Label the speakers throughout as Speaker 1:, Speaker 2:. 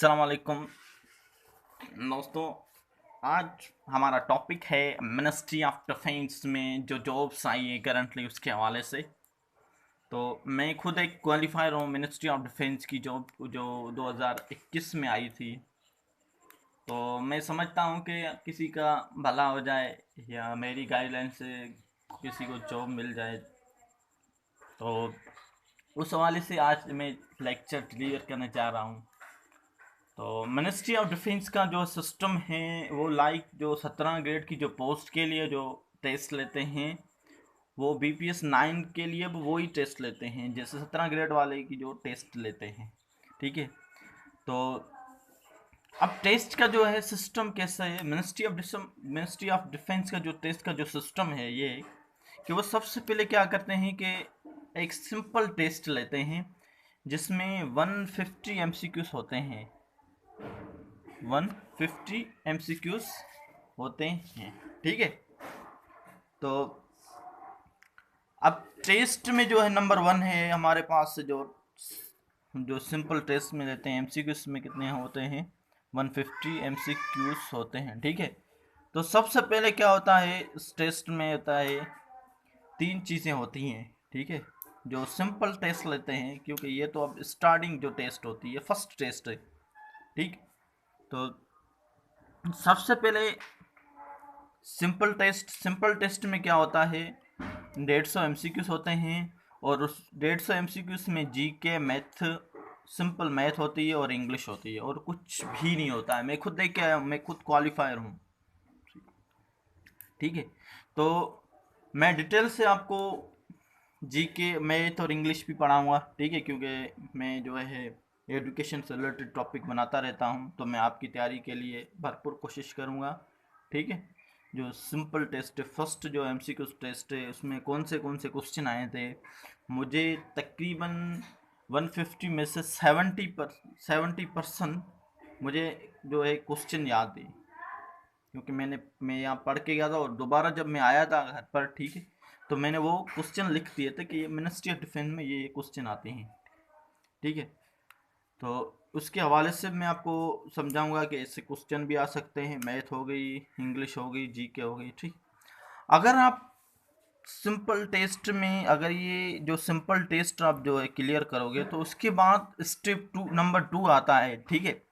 Speaker 1: अस्सलाम वालेकुम दोस्तों। आज हमारा टॉपिक है मिनिस्ट्री ऑफ डिफेंस में जो जॉब्स आई है करंटली उसके हवाले से। तो मैं खुद एक क्वालिफायर हूँ मिनिस्ट्री ऑफ डिफेंस की जॉब जो 2021 में आई थी। तो मैं समझता हूँ कि किसी का भला हो जाए या मेरी गाइडलाइन से किसी को जॉब मिल जाए। तो उस हवाले से आज मैं लेक्चर डिलीवर करने जा रहा हूँ। तो मिनिस्ट्री ऑफ डिफेंस का जो सिस्टम है वो लाइक जो 17 ग्रेड की जो पोस्ट के लिए जो टेस्ट लेते हैं वो BPS 9 के लिए भी वही टेस्ट लेते हैं जैसे 17 ग्रेड वाले की जो टेस्ट लेते हैं। ठीक है। तो अब टेस्ट का जो है सिस्टम कैसा है, मिनिस्ट्री ऑफ डिफेंस का जो टेस्ट का जो सिस्टम है ये कि वो सबसे पहले क्या करते हैं कि एक सिंपल टेस्ट लेते हैं जिसमें 150 MCQs होते हैं। 150 MCQs होते हैं। ठीक है। तो अब टेस्ट में जो है नंबर 1 है हमारे पास जो जो सिंपल टेस्ट में लेते हैं MCQs में कितने होते हैं 150 MCQs होते हैं। ठीक है। तो सबसे पहले क्या होता है इस टेस्ट में होता है 3 चीज़ें होती हैं। ठीक है। जो सिंपल टेस्ट लेते हैं क्योंकि ये तो अब स्टार्टिंग जो टेस्ट होती है फर्स्ट टेस्ट है। ठीक। तो सबसे पहले सिंपल टेस्ट में क्या होता है 150 MCQs होते हैं और उस 150 MCQs में GK मैथ सिंपल मैथ होती है और इंग्लिश होती है और कुछ भी नहीं होता है। मैं खुद देख के आया हूँ, मैं खुद क्वालिफायर हूँ। ठीक है। तो मैं डिटेल से आपको GK मैथ और इंग्लिश भी पढ़ाऊँगा। ठीक है। क्योंकि मैं जो है एजुकेशन से रिलेटेड टॉपिक बनाता रहता हूँ तो मैं आपकी तैयारी के लिए भरपूर कोशिश करूँगा। ठीक है। जो सिंपल टेस्ट है फर्स्ट जो MCQ टेस्ट है उसमें कौन से क्वेश्चन आए थे मुझे तकरीबन 150 में से 70% मुझे जो है क्वेश्चन याद है क्योंकि मैं यहाँ पढ़ के गया था और दोबारा जब मैं आया था घर पर। ठीक है। तो मैंने वो क्वेश्चन लिख दिए थे कि ये मिनिस्ट्री ऑफ डिफेंस में ये क्वेश्चन आते हैं। ठीक है। तो उसके हवाले से मैं आपको समझाऊंगा कि ऐसे क्वेश्चन भी आ सकते हैं। मैथ हो गई, इंग्लिश हो गई, GK हो गई। ठीक। अगर आप सिंपल टेस्ट में अगर ये जो सिंपल टेस्ट आप जो है क्लियर करोगे तो उसके बाद स्टेप 2 नंबर 2 आता है। ठीक है।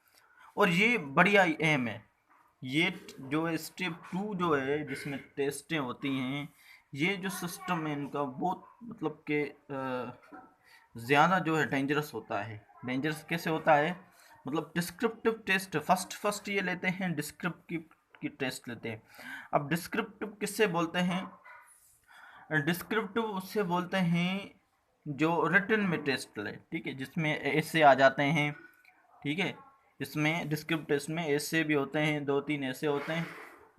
Speaker 1: और ये बढ़िया एम है। ये जो है स्टेप 2 जो है जिसमें टेस्टें होती हैं ये जो सिस्टम है इनका बहुत मतलब कि ज़्यादा जो है डेंजरस होता है। डेंजरस कैसे होता है मतलब डिस्क्रिप्टिव टेस्ट फर्स्ट ये लेते हैं डिस्क्रिप्टिव की टेस्ट लेते हैं। अब डिस्क्रिप्टिव किससे बोलते हैं, डिस्क्रिप्टिव उससे बोलते हैं जो रिटन में टेस्ट ले। ठीक है। जिसमें ऐसे आ जाते हैं। ठीक है। इसमें डिस्क्रिप्टिव टेस्ट में ऐसे भी होते हैं, 2-3 ऐसे होते हैं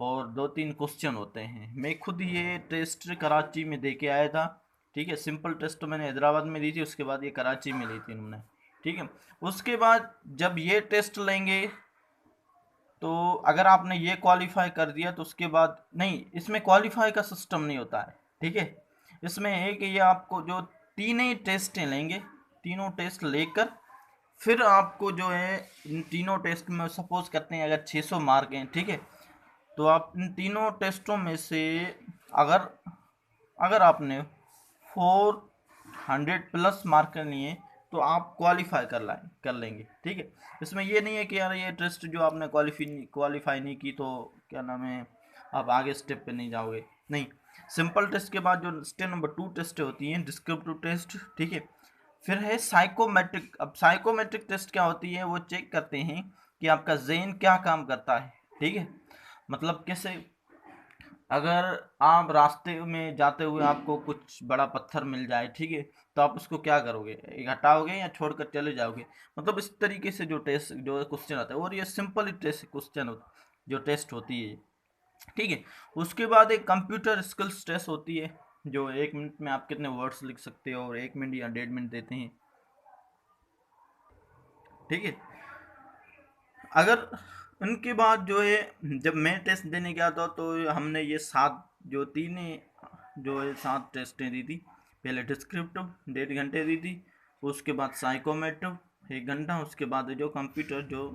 Speaker 1: और 2-3 क्वेश्चन होते हैं। मैं खुद ये टेस्ट कराची में दे के आया था। ठीक है। सिंपल टेस्ट तो मैंने हैदराबाद में दी थी, उसके बाद ये कराची में ली थी इन्होंने। ठीक है। उसके बाद जब ये टेस्ट लेंगे तो अगर आपने ये क्वालिफाई कर दिया तो उसके बाद नहीं, इसमें क्वालिफाई का सिस्टम नहीं होता है। ठीक है। इसमें है कि ये आपको जो तीन ही टेस्टें लेंगे, तीनों टेस्ट लेकर फिर आपको जो है इन तीनों टेस्ट में सपोज करते हैं अगर 600 मार्क हैं। ठीक है। तो आप इन तीनों टेस्टों में से अगर अगर आपने 400 प्लस मार्क कर लिए तो आप क्वालिफाई कर लेंगे। ठीक है। इसमें ये नहीं है कि यार ये टेस्ट जो आपने क्वालिफाई नहीं की तो क्या नाम है आप आगे स्टेप पे नहीं जाओगे। नहीं, सिंपल टेस्ट के बाद जो स्टेप नंबर 2 टेस्ट होती हैं डिस्क्रिप्टिव टेस्ट। ठीक है। फिर है साइकोमेट्रिक। अब साइकोमेट्रिक टेस्ट क्या होती है, वो चेक करते हैं कि आपका ज़हन क्या काम करता है। ठीक है। मतलब कैसे, अगर आप रास्ते में जाते हुए आपको कुछ बड़ा पत्थर मिल जाए। ठीक है। तो आप उसको क्या करोगे, एक हटाओगे या छोड़कर चले जाओगे। मतलब इस तरीके से जो टेस्ट जो क्वेश्चन आता है और ये सिंपल ही टेस्ट क्वेश्चन जो टेस्ट होती है। ठीक है। उसके बाद एक कंप्यूटर स्किल्स टेस्ट होती है जो 1 मिनट में आप कितने वर्ड्स लिख सकते हो और 1 मिनट या 1.5 मिनट देते हैं। ठीक है। अगर उनके बाद जो है जब मैं टेस्ट देने गया था तो हमने ये 7 जो तीन जो है 7 टेस्टें दी थी। पहले डिस्क्रिप्टिव 1.5 घंटे दी थी, उसके बाद साइकोमेट्रिव 1 घंटा, उसके बाद जो कंप्यूटर जो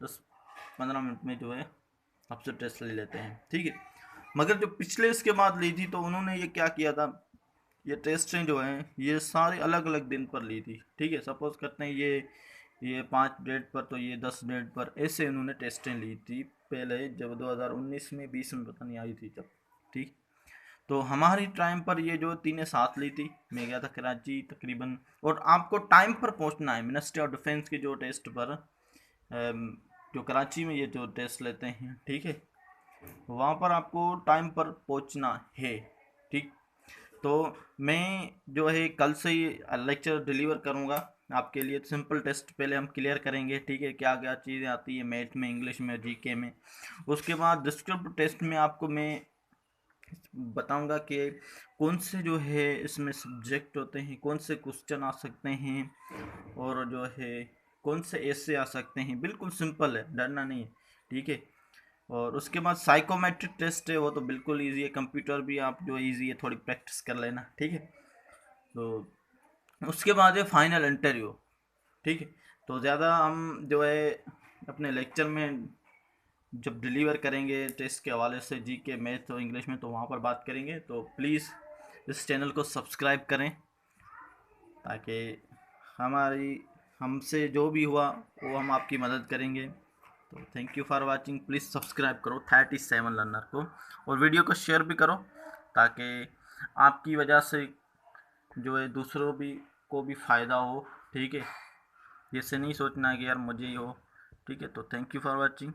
Speaker 1: 10-15 मिनट में जो है आपसे टेस्ट ले लेते हैं, ठीक है। मगर जो पिछले इसके बाद ली थी तो उन्होंने ये क्या किया था, ये टेस्टें जो हैं ये सारे अलग अलग दिन पर ली थी, ठीक है। सपोज करते हैं ये 5 डेट पर, तो ये 10 डेट पर, ऐसे उन्होंने टेस्टें ली थी पहले, जब 2019 में 20 में पता नहीं आई थी जब, ठीक। तो हमारी टाइम पर ये जो तीनों साथ ली थी, मैं गया था कराची तकरीबन। और आपको टाइम पर पहुंचना है मिनिस्ट्री ऑफ डिफेंस के जो टेस्ट पर, जो कराची में ये जो टेस्ट लेते हैं, ठीक है, वहाँ पर आपको टाइम पर पहुंचना है, ठीक। तो मैं जो है कल से ही लेक्चर डिलीवर करूँगा आपके लिए। सिंपल टेस्ट पहले हम क्लियर करेंगे, ठीक है, क्या क्या चीज़ें आती है मैथ में, इंग्लिश में, जीके में। उसके बाद डिस्क्रिप्टिव टेस्ट में आपको मैं बताऊंगा कि कौन से जो है इसमें सब्जेक्ट होते हैं, कौन से क्वेश्चन आ सकते हैं, और जो है कौन से ऐसे आ सकते हैं। बिल्कुल सिंपल है, डरना नहीं है, ठीक है। और उसके बाद साइकोमेट्रिक टेस्ट है, वो तो बिल्कुल इजी है। कंप्यूटर भी आप जो इजी है, थोड़ी प्रैक्टिस कर लेना, ठीक है। तो उसके बाद है फाइनल इंटरव्यू, ठीक है। तो ज़्यादा हम जो है अपने लेक्चर में जब डिलीवर करेंगे टेस्ट के हवाले से, जी के, मैथ और इंग्लिश में, तो वहाँ पर बात करेंगे। तो प्लीज़ इस चैनल को सब्सक्राइब करें, ताकि हमारी हमसे जो भी हुआ वो हम आपकी मदद करेंगे। तो thank you for watching. Please subscribe करो 37 लर्नर को, और वीडियो को शेयर भी करो, ताकि आपकी वजह से जो है दूसरों भी को भी फ़ायदा हो, ठीक है। ऐसे नहीं सोचना कि यार मुझे ही हो, ठीक है। तो थैंक यू फॉर वाचिंग।